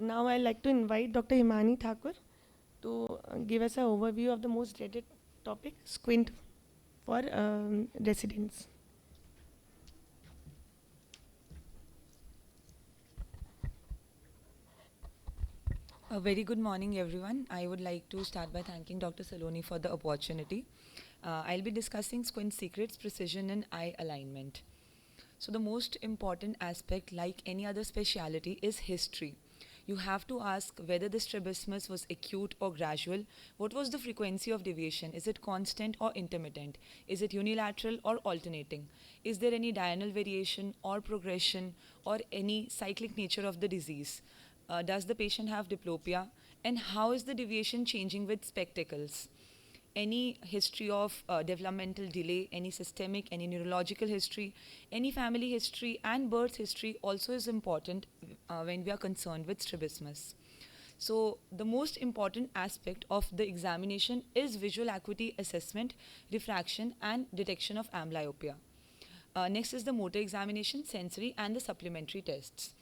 Now I'd like to invite Dr. Himani Thakur to give us an overview of the most dreaded topic, squint, for residents. A very good morning, everyone. I would like to start by thanking Dr. Saloni for the opportunity. I'll be discussing squint secrets, precision, and eye alignment. So, the most important aspect, like any other speciality, is history. You have to ask whether the strabismus was acute or gradual. What was the frequency of deviation? Is it constant or intermittent? Is it unilateral or alternating? Is there any diurnal variation or progression or any cyclic nature of the disease? Does the patient have diplopia? And how is the deviation changing with spectacles? Any history of developmental delay, any systemic, any neurological history, any family history, and birth history also is important when we are concerned with strabismus. So, the most important aspect of the examination is visual acuity assessment, diffraction, and detection of amblyopia. Next is the motor examination, sensory, and the supplementary tests.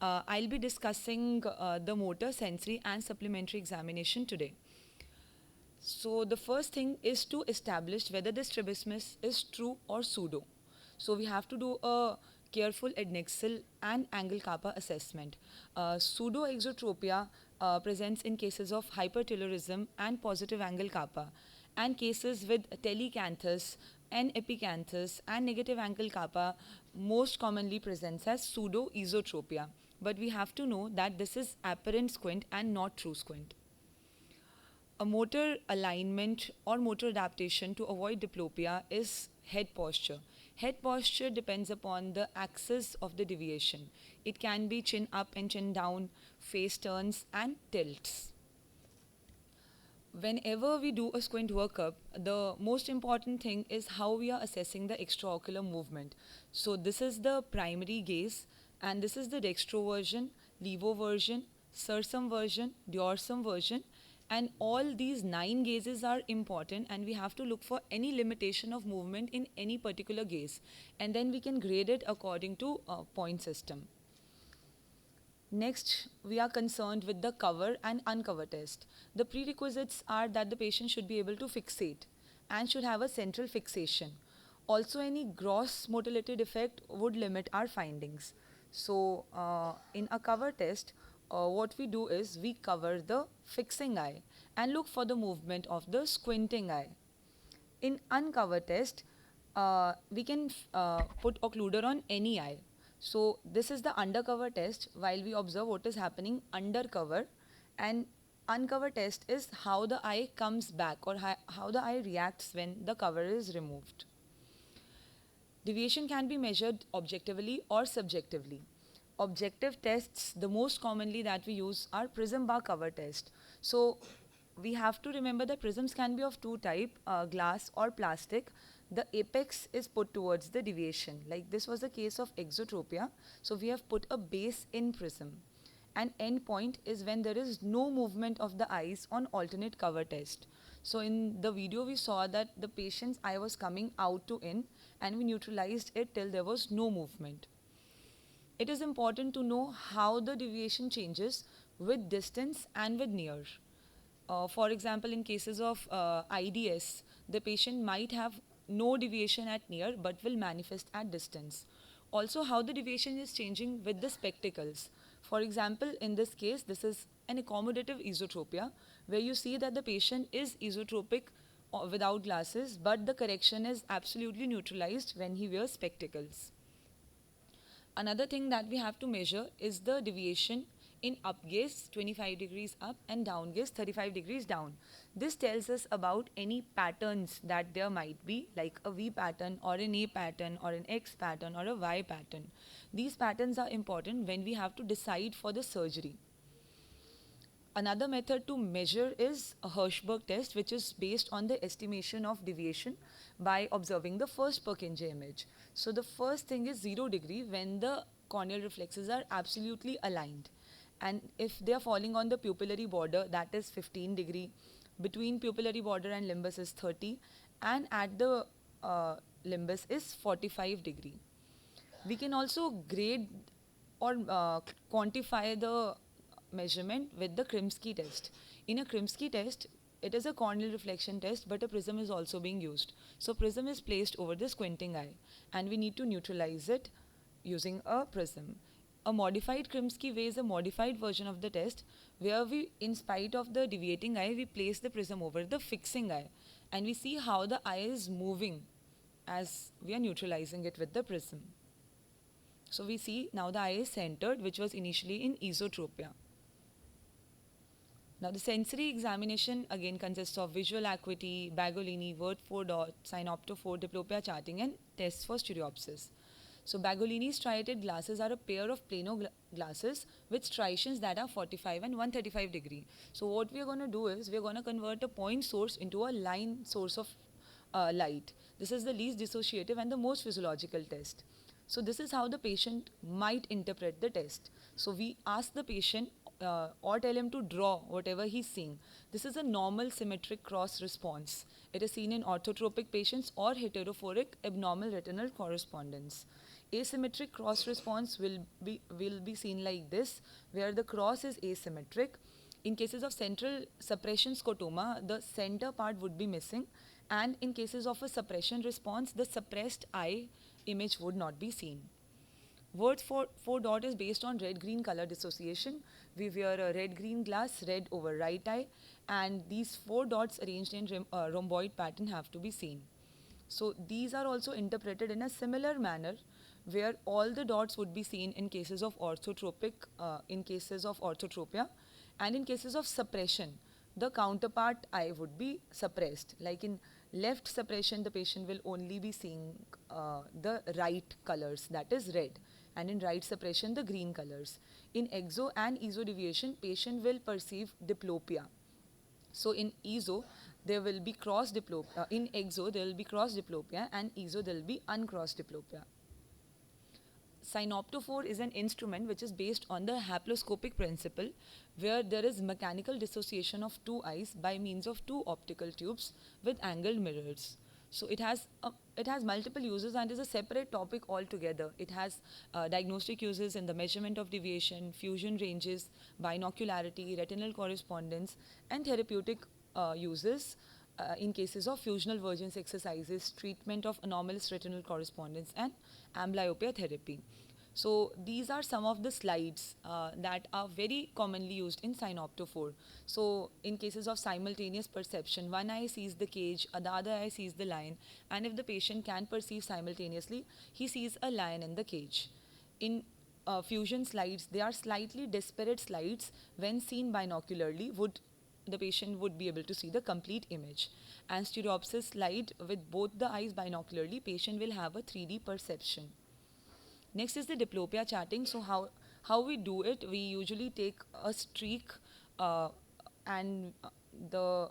I'll be discussing the motor, sensory, and supplementary examination today. So the first thing is to establish whether the strabismus is true or pseudo. So we have to do a careful adnexal and angle kappa assessment. Pseudo-exotropia presents in cases of hypertelorism and positive angle kappa, and cases with telecanthus and epicanthus and negative angle kappa most commonly presents as pseudo-esotropia. But we have to know that this is apparent squint and not true squint. A motor alignment or motor adaptation to avoid diplopia is head posture. Head posture depends upon the axis of the deviation. It can be chin up and chin down, face turns, and tilts. Whenever we do a squint workup, the most important thing is how we are assessing the extraocular movement. So, this is the primary gaze, and this is the dextroversion, levoversion, circumversion, dorsumversion, and all these 9 gazes are important, and we have to look for any limitation of movement in any particular gaze, and then we can grade it according to point system. Next, we are concerned with the cover and uncover test. The prerequisites are that the patient should be able to fixate and should have a central fixation. Also, any gross motility defect would limit our findings. So, in a cover test, what we do is we cover the fixing eye and look for the movement of the squinting eye. In uncover test, we can put occluder on any eye. So this is the undercover test while we observe what is happening undercover, and uncover test is how the eye comes back or how the eye reacts when the cover is removed. Deviation can be measured objectively or subjectively. Objective tests, the most commonly that we use are prism bar cover test. So we have to remember that prisms can be of two type, glass or plastic. The apex is put towards the deviation. Like this was the case of exotropia. So we have put a base in prism. And end point is when there is no movement of the eyes on alternate cover test. So in the video we saw that the patient's eye was coming out to in, and we neutralized it till there was no movement. It is important to know how the deviation changes with distance and with near. For example, in cases of IDS, the patient might have no deviation at near but will manifest at distance. Also, how the deviation is changing with the spectacles. For example, in this case, this is an accommodative esotropia where you see that the patient is esotropic without glasses, but the correction is absolutely neutralized when he wears spectacles. Another thing that we have to measure is the deviation in up gaze 25 degrees up and down gaze 35 degrees down. This tells us about any patterns that there might be, like a V pattern or an A pattern or an X pattern or a Y pattern. These patterns are important when we have to decide for the surgery. Another method to measure is a Hirschberg test, which is based on the estimation of deviation by observing the first Purkinje image. So the first thing is 0 degree when the corneal reflexes are absolutely aligned. And if they are falling on the pupillary border, that is 15 degree. Between pupillary border and limbus is 30, and at the limbus is 45 degree. We can also grade or quantify the measurement with the Krimsky test. In a Krimsky test, it is a corneal reflection test, but a prism is also being used. So prism is placed over the squinting eye, and we need to neutralize it using a prism. A modified Krimsky way is a modified version of the test where we, in spite of the deviating eye, we place the prism over the fixing eye, and we see how the eye is moving as we are neutralizing it with the prism. So we see now the eye is centered, which was initially in esotropia. Now the sensory examination again consists of visual acuity, Bagolini, word 4 dot, synoptophore, diplopia charting, and tests for stereopsis. So Bagolini's striated glasses are a pair of plano glasses with striations that are 45 and 135 degree. So what we are going to do is we are going to convert a point source into a line source of light. This is the least dissociative and the most physiological test. So this is how the patient might interpret the test. So we ask the patient or tell him to draw whatever he's seeing. This is a normal symmetric cross response. It is seen in orthotropic patients or heterophoric abnormal retinal correspondence. Asymmetric cross response will be seen like this, where the cross is asymmetric. In cases of central suppression scotoma, the center part would be missing, and in cases of a suppression response, the suppressed eye image would not be seen. Word 4 dot is based on red-green color dissociation. We wear a red-green glass, red over right eye, and these 4 dots arranged in rhomboid pattern have to be seen. So these are also interpreted in a similar manner, where all the dots would be seen in cases of orthotropic, in cases of orthotropia, and in cases of suppression, the counterpart eye would be suppressed. Like in left suppression, the patient will only be seeing the right colors, that is red, and in right suppression, the green colors. In exo and ESO deviation, patient will perceive diplopia. So in ESO, there will be cross diplopia. In exo, there will be cross diplopia, and ESO, there will be uncrossed diplopia. Synoptophore is an instrument which is based on the haploscopic principle, where there is mechanical dissociation of two eyes by means of two optical tubes with angled mirrors. So it has multiple uses and is a separate topic altogether. It has diagnostic uses in the measurement of deviation, fusion ranges, binocularity, retinal correspondence, and therapeutic uses in cases of fusional vergence exercises, treatment of anomalous retinal correspondence, and amblyopia therapy. So these are some of the slides that are very commonly used in synoptophore. So in cases of simultaneous perception, one eye sees the cage, the other eye sees the lion, and if the patient can perceive simultaneously, he sees a lion in the cage. In fusion slides, they are slightly disparate slides. When seen binocularly, the patient would be able to see the complete image. And stereopsis slide, with both the eyes binocularly, patient will have a 3D perception. Next is the diplopia charting. So how we do it, we usually take a streak and the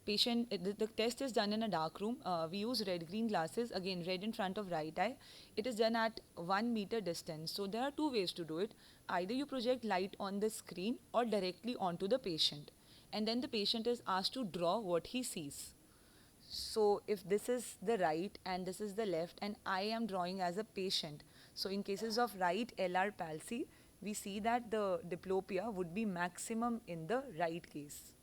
patient, the test is done in a dark room. We use red-green glasses, again red in front of right eye. It is done at 1 meter distance. So there are two ways to do it. Either you project light on the screen or directly onto the patient. And then the patient is asked to draw what he sees. So if this is the right and this is the left, and I am drawing as a patient, so in cases of right LR palsy, we see that the diplopia would be maximum in the right case.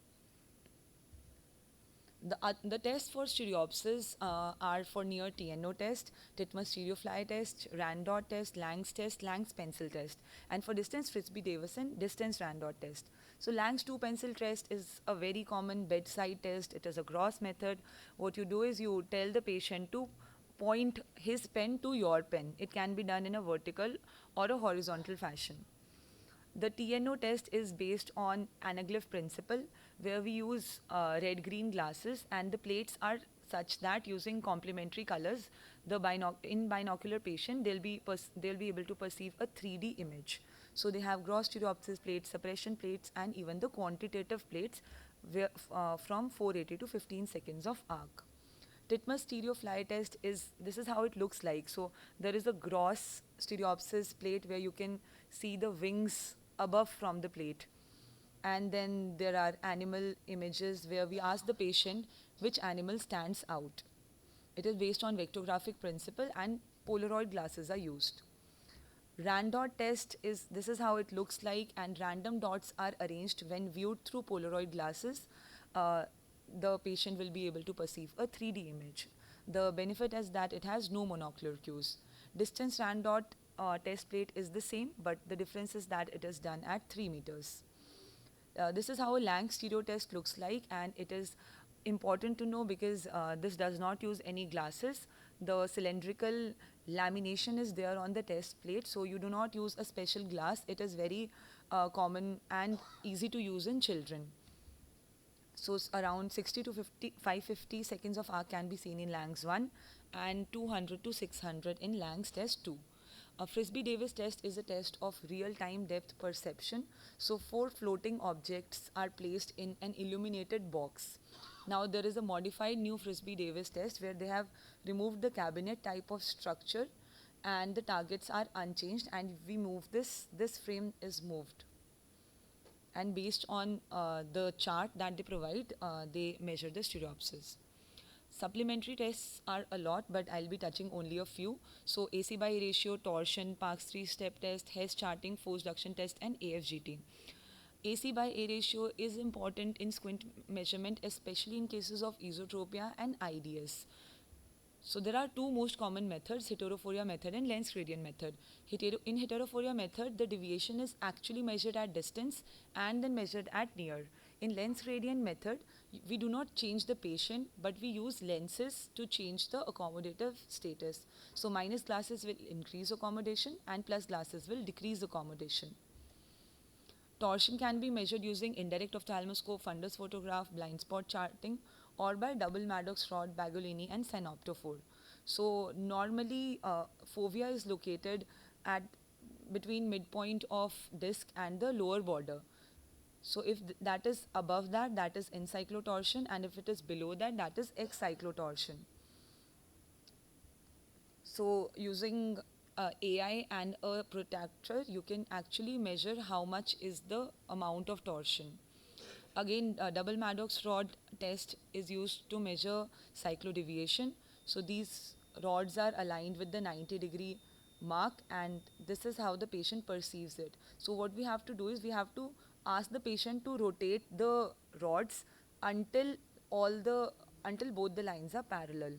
The tests for stereopsis are for near TNO test, Titmus stereofly test, Randot test, Lang's pencil test, and for distance Frisbee-Davison, distance Randot test. So Lang's 2-pencil test is a very common bedside test. It is a gross method. What you do is you tell the patient to point his pen to your pen. It can be done in a vertical or a horizontal fashion. The TNO test is based on anaglyph principle, where we use red-green glasses, and the plates are such that using complementary colors, in binocular patient, they'll be able to perceive a 3D image. So they have gross stereopsis plates, suppression plates, and even the quantitative plates from 480 to 15 seconds of arc. Titmus stereofly test this is how it looks like. So there is a gross stereopsis plate where you can see the wings above from the plate. And then there are animal images where we ask the patient which animal stands out. It is based on vectographic principle, and Polaroid glasses are used. Random test is, this is how it looks like, and random dots are arranged when viewed through Polaroid glasses. Uh, the patient will be able to perceive a 3D image. The benefit is that it has no monocular cues. Distance rand dot test plate is the same, but the difference is that it is done at 3 meters. This is how a Lang stereo test looks like, and it is important to know because this does not use any glasses. The cylindrical lamination is there on the test plate, so you do not use a special glass. It is very common and easy to use in children. So around 60 to 550 seconds of arc can be seen in Lang's 1 and 200 to 600 in Lang's test 2. A Frisbee-Davis test is a test of real-time depth perception. So 4 floating objects are placed in an illuminated box. Now there is a modified new Frisbee-Davis test where they have removed the cabinet type of structure and the targets are unchanged, and we move this frame is moved. And based on the chart that they provide, they measure the stereopsis. Supplementary tests are a lot, but I'll be touching only a few. So AC by ratio, torsion, Parkes 3-step test, Hess charting, force reduction test, and AFGT. AC by A ratio is important in squint measurement, especially in cases of esotropia and IDS. So there are two most common methods, heterophoria method and lens gradient method. In heterophoria method, the deviation is actually measured at distance and then measured at near. In lens gradient method, we do not change the patient, but we use lenses to change the accommodative status. So minus glasses will increase accommodation and plus glasses will decrease accommodation. Torsion can be measured using indirect ophthalmoscope, fundus photograph, blind spot charting, or by double Maddox rod, Bagolini, and synoptophore. So normally, fovea is located at between midpoint of disc and the lower border. So if that is above that, that is encyclotorsion, and if it is below that, that is excyclotorsion. So using AI and a protractor, you can actually measure how much is the amount of torsion. Again, double Maddox rod test is used to measure cyclodeviation. So these rods are aligned with the 90-degree mark, and this is how the patient perceives it. So what we have to do is we have to ask the patient to rotate the rods until both the lines are parallel.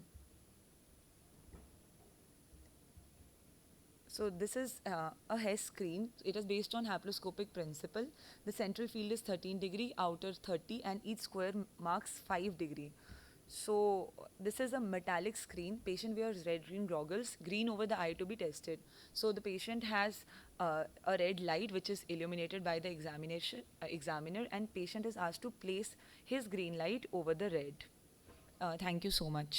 So this is a Hess screen. It is based on haploscopic principle. The central field is 13 degree, outer 30, and each square marks 5 degree. So this is a metallic screen. Patient wears red-green goggles, green over the eye to be tested. So the patient has a red light which is illuminated by the examiner, and patient is asked to place his green light over the red. Thank you so much.